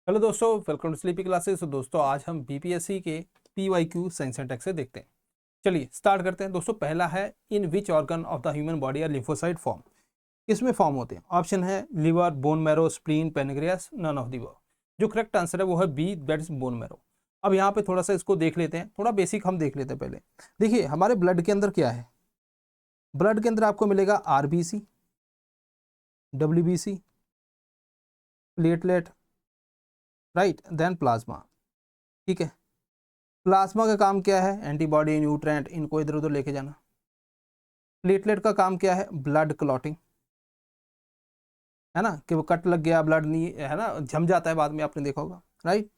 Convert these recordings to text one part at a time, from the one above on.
Hello दोस्तों, welcome to sleepy classes. तो दोस्तों आज हम बीपीएससी के पीवाईक्यू साइंस एंड टेक से देखते हैं। चलिए स्टार्ट करते हैं। दोस्तों पहला है, in which organ of the human body are lymphocyte form. किसमें फॉर्म होते हैं? ऑप्शन है liver, bone marrow, spleen, pancreas, none of the above. जो करेक्ट आंसर है वो है B, that is bone marrow. अब यहाँ पे थोड़ा सा इसको देख लेते हैं, थोड़ा बेसिक हम देख लेते हैं पहले। देखिए हमारे ब्लड के अंदर क्या है। ब्लड के अंदर आपको मिलेगा RBC, WBC, platelet, right, then plasma. ठीक है, प्लाज्मा का काम क्या है? एंटीबॉडी, न्यूट्रेंट, इनको इधर उधर लेके जाना। प्लेटलेट का काम क्या है? ब्लड क्लॉटिंग, है ना, कि वो कट लग गया, ब्लड नहीं है ना, जम जाता है बाद में, आपने देखा होगा, राइट।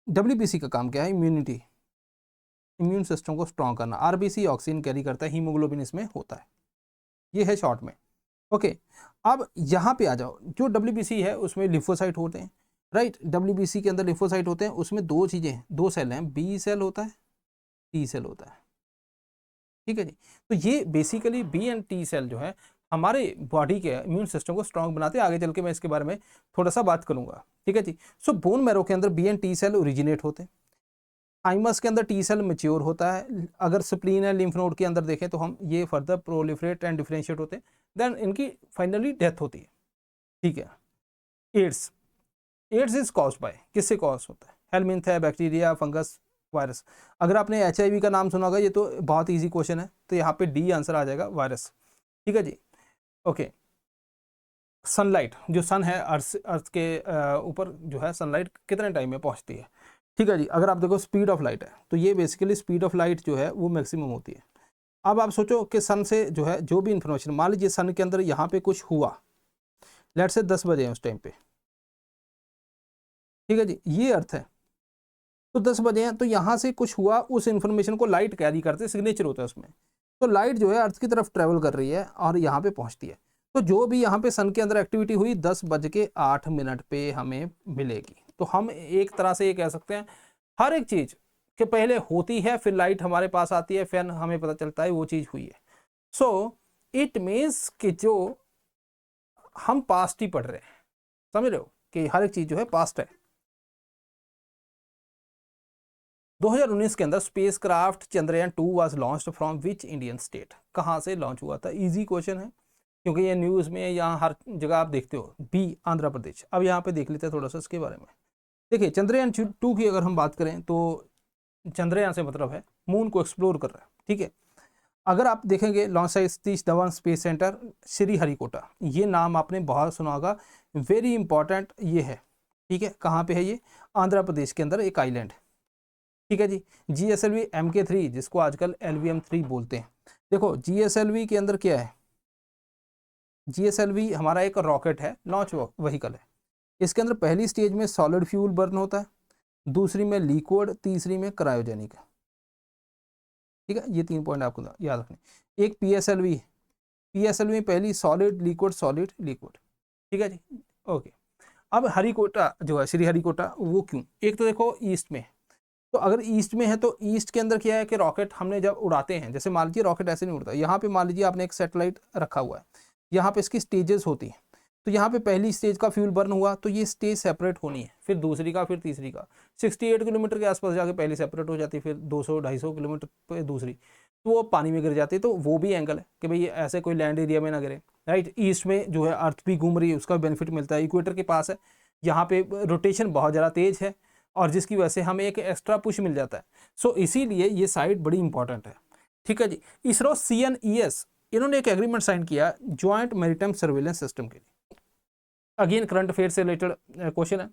डब्ल्यूबीसी का काम क्या है? इम्यूनिटी, इम्यून सिस्टम को स्ट्रॉन्ग करना। आरबीसी ऑक्सीजन कैरी करता है, हीमोग्लोबिन इसमें होता है। ये है शॉर्ट में। ओके, अब यहाँ पे आ जाओ। जो डब्ल्यूबीसी है उसमें लिम्फोसाइट होते हैं, राइट। डब्ल्यूबीसी के अंदर लिम्फोसाइट होते हैं, उसमें दो चीजें हैं, दो सेल हैं, बी सेल होता है, टी सेल होता है। ठीक है जी। तो ये basically B and T cell जो है हमारे बॉडी के इम्यून सिस्टम को स्ट्रांग बनाते हैं। आगे चल के मैं इसके बारे में थोड़ा सा बात करूंगा। ठीक है जी। सो बोन मैरो के अंदर B and T cell originate होते हैं। थाइमस के अंदर टी सेल मैच्योर होता है। अगर स्प्लीन एंड लिम्फ नोड के अंदर देखें तो हम ये फर्दर प्रोलिफरेट एंड डिफरेंशिएट होते हैं, देन इनकी फाइनली डेथ होती है। ठीक है। AIDS, AIDS is caused by, किससे कॉज होता है? हेलमिंथ है, बैक्टीरिया, फंगस, वायरस। अगर आपने एचआईवी का नाम सुना होगा, ये तो बहुत इजी क्वेश्चन है, तो यहाँ पे डी आंसर आ जाएगा, वायरस। ठीक है जी। ओके, सनलाइट, जो सन है अर्थ के ऊपर जो है सनलाइट कितने टाइम में पहुंचती है? ठीक है जी। अगर आप देखो स्पीड ऑफ लाइट है, तो ये बेसिकली स्पीड ऑफ लाइट जो है वो मैक्सिमम होती है। अब आप सोचो कि सन से जो है जो भी इंफॉर्मेशन, मान लीजिए सन के अंदर यहाँ पे कुछ हुआ, लेट से 10 बजे है उस टाइम पे। ठीक है जी, ये अर्थ है, तो 10 बजे हैं, तो यहाँ से कुछ हुआ, उस इंफॉर्मेशन को लाइट कैरी करते, सिग्नेचर होता है उसमें। तो लाइट जो है अर्थ की तरफ ट्रेवल कर रही है और यहाँ पे पहुँचती है। तो जो भी यहाँ पे सन के अंदर एक्टिविटी हुई 10:08 पे हमें मिलेगी। तो हम एक तरह से ये कह सकते हैं हर एक चीज के पहले होती है, फिर लाइट हमारे पास आती है, फिर हमें पता चलता है वो चीज हुई है। सो इट मीन्स कि जो हम पास्ट ही पढ़ रहे हैं, समझ रहे हो कि हर एक चीज जो है पास्ट है। 2019 के अंदर space craft Chandrayaan 2 was launched from which Indian state. कहाँ से लॉन्च हुआ था? इजी क्वेश्चन है, क्योंकि ये न्यूज़ में यहाँ हर जगह आप देखते हो। बी, आंध्र प्रदेश। अब यहाँ पे देख लेते हैं थोड़ा सा इसके बारे में। देखिए चंद्रयान 2 की अगर हम बात करें तो चंद्रयान से मतलब है मून को एक्सप्लोर कर रहा है। ठीक है। अगर आप देखेंगे launch site Satish Dhawan space centre Sriharikota, ये नाम आपने बहुत सुना होगा, वेरी इंपॉर्टेंट ये है। ठीक है, कहाँ पे है ये? आंध्र प्रदेश के अंदर एक आइलैंड। ठीक है जी। GSLV MK3, जिसको आजकल LVM3 बोलते हैं। देखो GSLV के अंदर क्या है? GSLV हमारा एक रॉकेट है, लॉन्च व्हीकल है। इसके अंदर पहली स्टेज में सॉलिड फ्यूल बर्न होता है, दूसरी में लिक्विड, तीसरी में क्रायोजेनिक। ठीक है, ये 3 पॉइंट आपको याद रखने। एक PSLV, PSLV में पहली सॉलिड लिक्विड सॉलिड लिक्विड। ठीक है जी। ओके। अब हरिकोटा जो है, श्री हरिकोटा, वो क्यों? एक तो देखो ईस्ट में, तो अगर ईस्ट में है तो ईस्ट के अंदर क्या है कि रॉकेट हमने जब उड़ाते हैं, जैसे मान लीजिए रॉकेट ऐसे नहीं उड़ता, यहाँ पे मान लीजिए आपने एक सैटेलाइट रखा हुआ है, यहाँ पे इसकी स्टेजेस होती हैं। तो यहाँ पे पहली स्टेज का फ्यूल बर्न हुआ तो ये स्टेज सेपरेट होनी है, फिर दूसरी का, फिर तीसरी का। 68 किलोमीटर के आसपास जाके पहली सेपरेट हो जाती है, फिर 200-250 किलोमीटर पे दूसरी, तो वो पानी में गिर जाती है। तो वो भी एंगल है कि भाई ऐसे कोई लैंड एरिया में ना गिरे, राइट। ईस्ट में जो है अर्थ भी घूम रही है, उसका बेनिफिट मिलता है। इक्वेटर के पास है, यहाँ पे रोटेशन बहुत ज़्यादा तेज है, और जिसकी वजह से हमें एक एक्स्ट्रा पुश मिल जाता है। सो इसीलिए ये साइट बड़ी इंपॉर्टेंट है। ठीक है जी। इसरो CNES, इन्होंने एक एग्रीमेंट साइन किया ज्वाइंट मैरीटाइम सर्वेलेंस सिस्टम के लिए। अगेन करंट अफेयर से रिलेटेड क्वेश्चन है,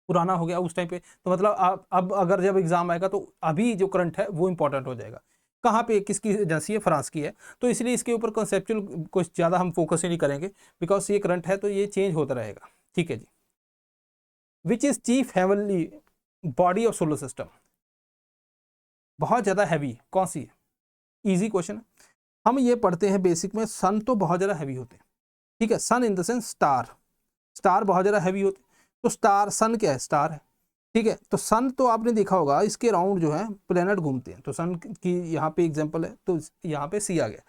पुराना हो गया उस टाइम पे, तो मतलब अब अगर जब एग्जाम आएगा तो अभी जो करंट है वो इंपॉर्टेंट हो जाएगा। कहाँ पे, किसकी एजेंसी है? फ्रांस की है। तो इसलिए इसके ऊपर कॉन्सेप्चुअल कुछ ज़्यादा हम फोकस ही नहीं करेंगे, बिकॉज ये करंट है तो ये चेंज होता रहेगा। ठीक है जी। Which is chief heavenly body of solar system? बहुत ज़्यादा हैवी कौन सी है? ईजी क्वेश्चन है। हम ये पढ़ते हैं बेसिक में, सन तो बहुत ज़्यादा हैवी होते हैं। ठीक है, sun in the sense star, star बहुत ज़्यादा हैवी होते हैं। तो स्टार, सन क्या है? स्टार है। ठीक है, तो सन तो आपने देखा होगा इसके राउंड जो है प्लेनेट घूमते हैं, तो सन की यहाँ पे एग्जांपल है, तो यहाँ पे सी आ गया।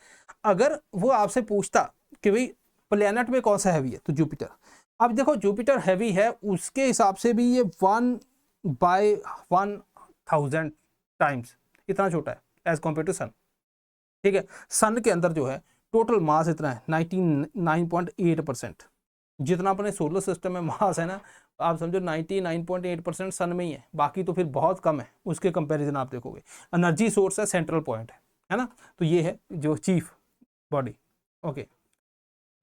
अगर वो आपसे पूछता कि भाई प्लेनेट में कौन सा हैवी है, तो जुपिटर। अब देखो जुपिटर हैवी है, उसके हिसाब से भी ये 1/1000 टाइम्स इतना छोटा है एज कम्पेयर टू सन। ठीक है, सन के अंदर जो है टोटल मास इतना है 99.8%। जितना अपने सोलर सिस्टम में मास है ना, आप समझो 99.8% सन में ही है, बाकी तो फिर बहुत कम है उसके कंपैरिजन। आप देखोगे एनर्जी सोर्स है, सेंट्रल पॉइंट है ना। तो ये है जो chief body. Okay,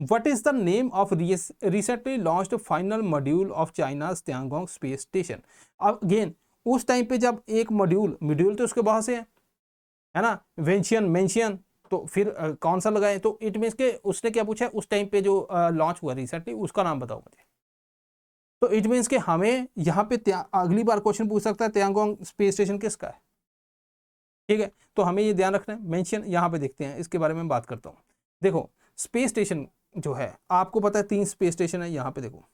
what is the name of recently launched final module of China's Tiangong space station. अब अगेन उस टाइम पे जब एक मॉड्यूल तो उसके बहुत से है ना, वेंशियन मेंशियन, तो फिर कौन सा लगाए, तो इट मीन्स के उसने क्या पूछा उस टाइम पे जो लॉन्च हुआ रिसेंटली उसका नाम बताओ मुझे। तो इट मीन्स के हमें यहाँ पे अगली बार क्वेश्चन पूछ सकता है त्यांगोंग स्पेस स्टेशन किसका है। ठीक है, तो हमें ये ध्यान रखना है। मेंशन यहाँ पे देखते हैं, इसके बारे में बात करता हूँ। देखो स्पेस स्टेशन जो है आपको पता है 3 स्पेस स्टेशन है। यहाँ पे देखो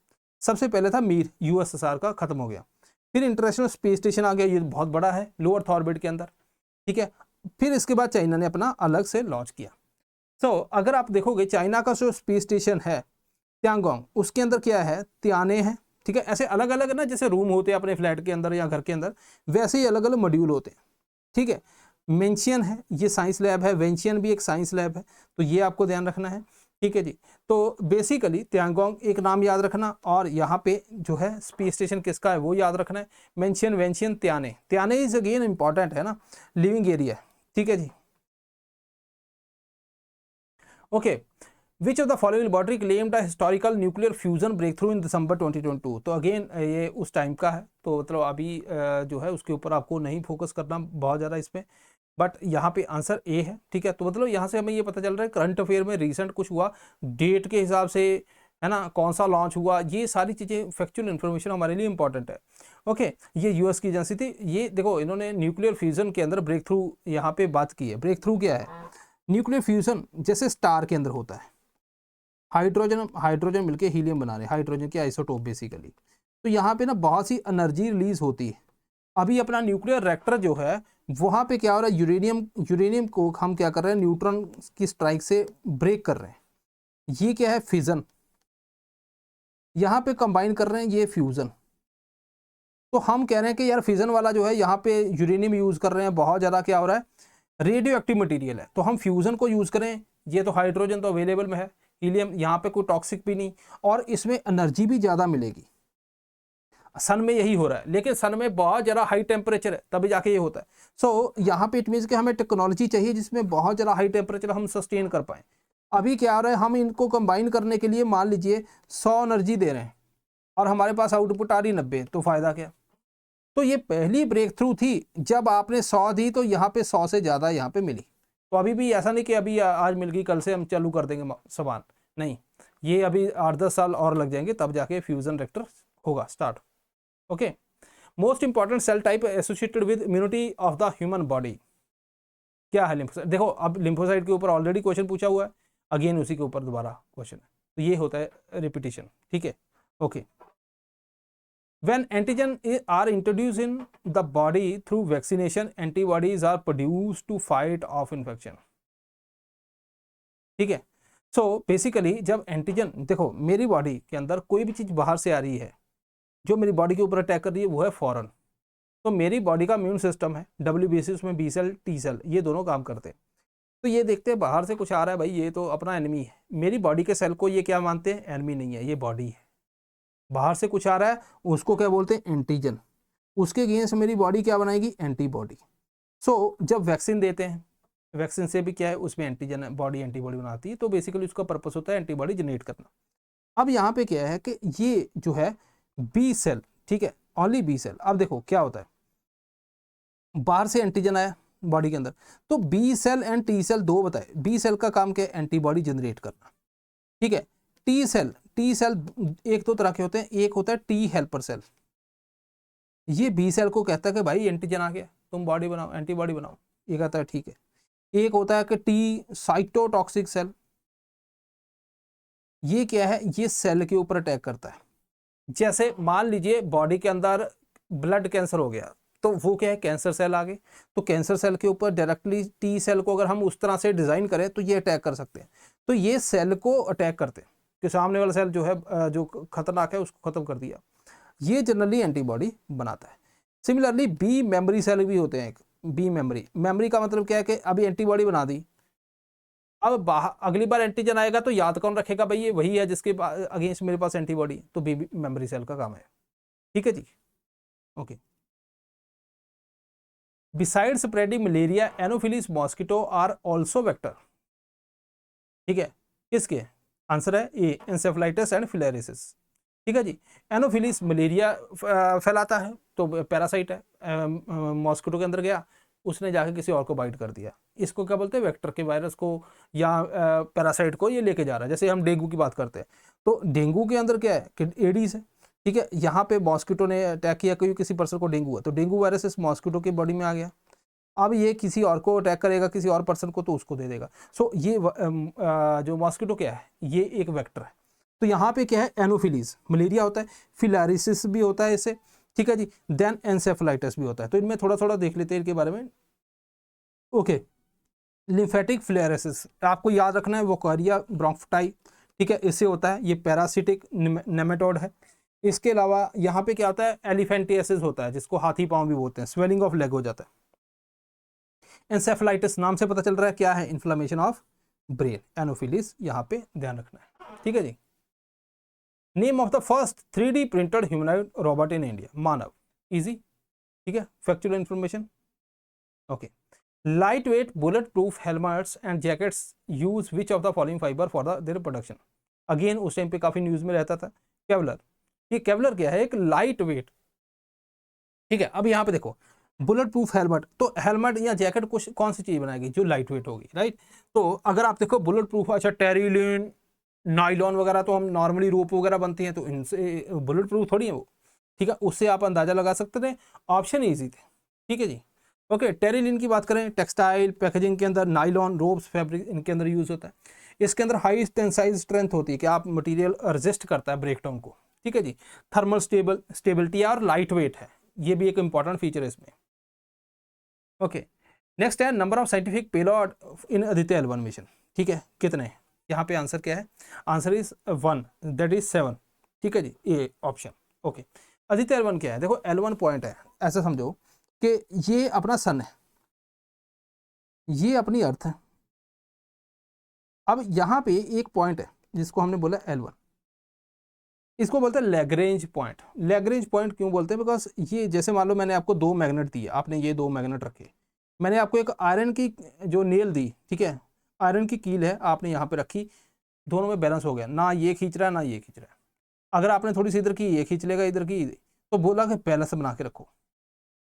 सबसे पहले था मीर, यूएसएसआर का, खत्म हो गया। फिर इंटरनेशनल स्पेस स्टेशन आ गया, ये बहुत बड़ा है, लो अर्थ ऑर्बिट के अंदर। ठीक है, फिर इसके बाद चाइना ने अपना अलग से लॉन्च किया। तो अगर आप देखोगे चाइना का जो स्पेस स्टेशन है त्यांगोंग, उसके अंदर क्या है, त्याने है। ठीक है, ऐसे अलग अलग ना, जैसे रूम होते हैं अपने फ्लैट के अंदर या घर के अंदर, वैसे ही अलग अलग मॉड्यूल होते हैं। ठीक है, मेंशियन है, ये साइंस लैब है, वेंशियन भी एक साइंस लैब है, तो ये आपको ध्यान रखना है। ठीक है जी, तो बेसिकली त्यांगोंग एक नाम याद रखना, और यहाँ पे जो है स्पेस स्टेशन किसका है वो याद रखना है। मेंशियन वेंशियन त्याने, त्याने इज अगेन इंपॉर्टेंट है ना, लिविंग एरिया। ठीक है जी, okay. Which of the following laboratory claimed a historical nuclear fusion breakthrough in December 2022। तो अगेन ये उस टाइम का है, तो मतलब अभी जो है उसके ऊपर आपको नहीं फोकस करना बहुत ज़्यादा इसमें, बट यहाँ पे आंसर ए है। ठीक है, तो मतलब यहाँ से हमें ये पता चल रहा है करंट अफेयर में रिसेंट कुछ हुआ, डेट के हिसाब से है ना, कौन सा लॉन्च हुआ, ये सारी चीज़ें फैक्चुअल इन्फॉर्मेशन हमारे लिए इंपॉर्टेंट है। ओके, ये यूएस की एजेंसी थी, ये देखो इन्होंने न्यूक्लियर फ्यूजन के अंदर ब्रेक थ्रू यहाँ पे बात की है। ब्रेक थ्रू क्या है, न्यूक्लियर फ्यूजन जैसे स्टार के अंदर होता है, हाइड्रोजन मिलके हीलियम बना रहे हैं, हाइड्रोजन की आइसोटोप बेसिकली। तो यहाँ पे ना बहुत सी एनर्जी रिलीज होती है। अभी अपना न्यूक्लियर रिएक्टर जो है वहाँ पे क्या हो रहा है, यूरेनियम को हम क्या कर रहे हैं, न्यूट्रॉन की स्ट्राइक से ब्रेक कर रहे हैं। ये क्या है, फिजन। यहाँ पे कंबाइन कर रहे हैं, ये फ्यूजन। तो हम कह रहे हैं कि यार फिजन वाला जो है यहाँ पे यूरेनियम यूज कर रहे हैं, बहुत ज़्यादा क्या हो रहा है, रेडियो एक्टिव मटीरियल है, तो हम फ्यूजन को यूज़ करें। ये तो हाइड्रोजन तो अवेलेबल में है, हीलियम यहाँ पे कोई टॉक्सिक भी नहीं, और इसमें एनर्जी भी ज़्यादा मिलेगी। सन में यही हो रहा है, लेकिन सन में बहुत ज़्यादा हाई टेम्परेचर है, तभी जाके ये होता है। सो यहाँ पे इट मीन्स कि हमें टेक्नोलॉजी चाहिए जिसमें बहुत ज़्यादा हाई टेम्परेचर हम सस्टेन कर पाएँ। अभी क्या हो रहा है, हम इनको कंबाइन करने के लिए मान लीजिए 100 एनर्जी दे रहे हैं और हमारे पास आउटपुट आ रही 90, तो फ़ायदा क्या। तो ये पहली ब्रेक थ्रू थी, जब आपने 100 दी तो यहाँ पे 100 से ज़्यादा यहाँ पे मिली। तो अभी भी ऐसा नहीं कि अभी आज मिल गई कल से हम चालू कर देंगे सामान, नहीं, ये अभी 8-10 साल और लग जाएंगे, तब जाके फ्यूजन रिएक्टर होगा start. Okay, most important cell type associated with immunity of the human body क्या है, लिम्फोसाइट। देखो अब लिम्फोसाइट के ऊपर ऑलरेडी क्वेश्चन पूछा हुआ है, अगेन उसी के ऊपर दोबारा क्वेश्चन है, तो ये होता है रिपीटिशन। ठीक है, okay. When antigen are introduced in the body through vaccination, antibodies are produced to fight off infection. ठीक है, सो बेसिकली जब एंटीजन, देखो मेरी बॉडी के अंदर कोई भी चीज़ बाहर से आ रही है जो मेरी बॉडी के ऊपर अटैक कर रही है, वो है फॉरेन। तो मेरी बॉडी का इम्यून सिस्टम है WBC, उसमें बी सेल टी सेल ये दोनों काम करते हैं। तो ये देखते हैं बाहर से कुछ आ रहा है, भाई ये तो अपना एनिमी है। मेरी बॉडी के सेल को ये क्या मानते हैं, एनिमी नहीं है, ये बॉडी है। बाहर से कुछ आ रहा है उसको क्या बोलते हैं, एंटीजन। उसके अगेंस्ट मेरी बॉडी क्या बनाएगी, एंटीबॉडी। सो जब वैक्सीन देते हैं, वैक्सीन से भी क्या है, उसमें एंटीजन बॉडी एंटीबॉडी बनाती है, तो बेसिकली उसका पर्पस होता है एंटीबॉडी जनरेट करना। अब यहाँ पे क्या है कि ये जो है बी सेल, ठीक है, ओनली बी सेल। अब देखो क्या होता है, बाहर से एंटीजन आया बॉडी के अंदर, तो B cell and T cell दो बताए। बी सेल का काम क्या है, एंटीबॉडी जनरेट करना। ठीक है, टी सेल एक दो तरह के होते हैं, एक होता है टी हेल्पर सेल, ये बी सेल को कहता है कि भाई एंटीजन आ गया, तुम बॉडी बनाओ, एंटीबॉडी बनाओ, ये कहता है ठीक है। एक होता है कि टी साइटोटॉक्सिक सेल, ये क्या है, ये सेल के ऊपर अटैक करता है। जैसे मान लीजिए बॉडी के अंदर ब्लड कैंसर हो गया, तो वो क्या है, कैंसर सेल आ गए, तो कैंसर सेल के ऊपर डायरेक्टली टी सेल को अगर हम उस तरह से डिजाइन करें तो ये अटैक कर सकते हैं। तो ये सेल को अटैक करते हैं। कि सामने वाला सेल जो है जो खतरनाक है उसको खत्म कर दिया, ये जनरली एंटीबॉडी बनाता है। सिमिलरली बी मेमोरी सेल भी होते हैं एक, बी मेमोरी का मतलब क्या है कि अभी एंटीबॉडी बना दी, अब अगली बार एंटीजन आएगा तो याद कौन रखेगा, भाई ये वही है जिसके अगेंस्ट मेरे पास एंटीबॉडी, तो बी मेमोरी सेल का काम है। ठीक है जी, okay. Beside spreading malaria anopheles mosquito are also vector. ठीक है, किसके? आंसर है ए, एंसेफलाइटिस एंड फिलेरिसिस। ठीक है जी, एनोफिलिस मलेरिया फैलाता है तो पैरासाइट है, मॉस्किटो के अंदर गया, उसने जाके किसी और को बाइट कर दिया, इसको क्या बोलते हैं? वेक्टर के वायरस को या पैरासाइट को ये लेके जा रहा है। जैसे हम डेंगू की बात करते हैं तो डेंगू के अंदर क्या है कि एडीज है। ठीक है, यहाँ पे मॉस्किटो ने अटैक किया, कोई किसी पर्सन को डेंगू है तो डेंगू वायरस इस मॉस्किटो की बॉडी में आ गया, अब ये किसी और को अटैक करेगा, किसी और पर्सन को, तो उसको दे देगा। सो ये जो मॉस्किटो क्या है, ये एक वेक्टर है। तो यहाँ पे क्या है? एनोफिलीज मलेरिया होता है, फिलारिसिस भी होता है इससे। ठीक है जी, देन एंसेफलाइटिस भी होता है। तो इनमें थोड़ा थोड़ा देख लेते हैं इनके बारे में। ओके, लिम्फेटिक फ्लेरेसिस आपको याद रखना है, वोकारिया ब्रोंफटाई। ठीक है, इससे होता है, ये पैरासिटिक नेमेटोड है। इसके अलावा यहाँ पे क्या होता है? एलिफेंटियासिस होता है, जिसको हाथी पांव भी बोलते हैं, स्वेलिंग ऑफ लेग हो जाता है। एंसेफलाइटिस नाम से पता चल रहा है क्या है? Inflammation of brain. एनोफिलिस यहाँ पे ध्यान रखना है। ठीक है जी, name of the first 3D printed humanoid robot in India. Manav, easy. ठीक है, factual information. Okay, lightweight bulletproof helmets and jackets use which of the following fibre for their production. Again उस time पे काफी news में रहता था Kevlar. ये Kevlar क्या है? एक लाइट वेट। ठीक है, अब यहाँ पे देखो, बुलेट प्रूफ हेलमेट, तो हेलमेट या जैकेट कुछ कौन सी चीज बनाएगी? जो लाइट वेट होगी, राइट। तो अगर आप देखो बुलेट प्रूफ, अच्छा टेरिलिन, नाइलॉन वगैरह तो हम नॉर्मली रोप वगैरह बनती हैं तो इनसे बुलेट प्रूफ थोड़ी है वो। ठीक है, उससे आप अंदाजा लगा सकते थे, ऑप्शन ईजी थे। ठीक है जी, ओके। टेरिलिन की बात करें, टेक्सटाइल पैकेजिंग के अंदर नाइलॉन, रोप्स, फैब्रिक, इनके अंदर यूज होता है। इसके अंदर हाई टेंसाइल स्ट्रेंथ होती है कि आप मटेरियल रेजिस्ट करता है ब्रेकडाउन को। ठीक है जी, थर्मल स्टेबिलिटी और लाइट वेट है, ये भी एक इंपॉर्टेंट फीचर है इसमें। ओके, नेक्स्ट है number of scientific payload in Aditya L1 mission. ठीक है, कितने? यहाँ पे आंसर क्या है? Answer is 1, that is 7। ठीक है जी, A option. Okay, Aditya L1 क्या है? देखो L1 पॉइंट है, ऐसा समझो कि ये अपना सन है, ये अपनी अर्थ है। अब यहाँ पे एक पॉइंट है जिसको हमने बोला L1, इसको बोलते हैं लैग्रेंज पॉइंट। लैग्रेंज पॉइंट क्यों बोलते हैं? बिकॉज ये जैसे मान लो मैंने आपको 2 मैग्नेट दिए, आपने ये 2 मैग्नेट रखे, मैंने आपको एक आयरन की जो नेल दी, ठीक है, आयरन की कील है, आपने यहाँ पे रखी, दोनों में बैलेंस हो गया, ना ये खींच रहा है ना ये खींच रहा है। अगर आपने थोड़ी सी इधर की, ये खींच लेगा, इधर की, तो बोला कि बैलेंस बना के रखो।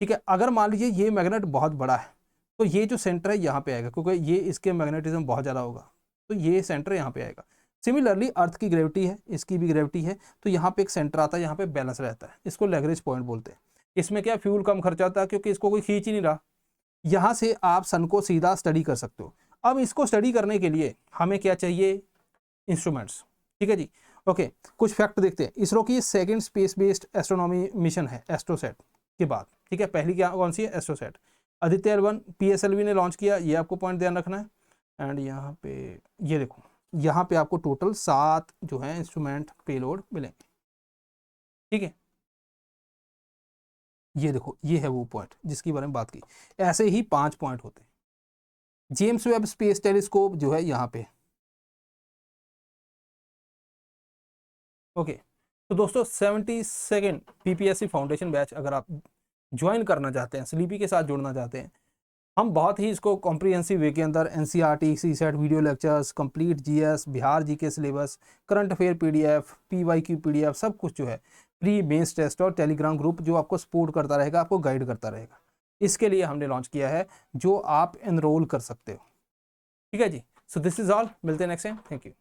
ठीक है, अगर मान लीजिए ये मैग्नेट बहुत बड़ा है तो ये जो सेंटर है यहाँ पे आएगा, क्योंकि ये इसके मैग्नेटिज्म बहुत ज़्यादा होगा, तो ये सेंटर यहाँ पे आएगा। सिमिलरली अर्थ की ग्रेविटी है, इसकी भी ग्रेविटी है, तो यहाँ पे एक सेंटर आता है, यहाँ पे बैलेंस रहता है, इसको लैग्रेंज पॉइंट बोलते हैं। इसमें क्या फ्यूल कम खर्चा आता है क्योंकि इसको कोई खींच ही नहीं रहा। यहाँ से आप सन को सीधा स्टडी कर सकते हो। अब इसको स्टडी करने के लिए हमें क्या चाहिए? इंस्ट्रूमेंट्स। ठीक है जी, ओके। कुछ फैक्ट देखते हैं। इसरो की second space based astronomy mission है एस्ट्रोसेट के बाद। ठीक है, पहली क्या कौन सी है? एस्ट्रोसेट। आदित्य L1 PSLV ने लॉन्च किया, ये आपको पॉइंट ध्यान रखना है। एंड यहाँ पे ये देखो, यहाँ पे आपको टोटल 7 जो है इंस्ट्रूमेंट पेलोड मिलेंगे। ठीक है, ये देखो, ये है वो पॉइंट जिसकी बारे में बात की। ऐसे ही 5 पॉइंट होते हैं। जेम्स वेब स्पेस टेलीस्कोप जो है यहाँ पे। ओके, तो दोस्तों 72nd PPSC फाउंडेशन बैच अगर आप ज्वाइन करना चाहते हैं, स्लीपी के साथ जुड़ना चाहते हैं, हम बहुत ही इसको कॉम्प्रिहेंसिव वे के अंदर NCERT, CSET video lectures, complete GS, Bihar GK syllabus, current affair PDF, PYQ PDF, सब कुछ जो है प्री मेंस टेस्ट और टेलीग्राम ग्रुप जो आपको सपोर्ट करता रहेगा, आपको गाइड करता रहेगा, इसके लिए हमने लॉन्च किया है, जो आप एनरोल कर सकते हो। ठीक है जी, सो दिस इज ऑल, मिलते हैं नेक्स्ट टाइम, थैंक यू।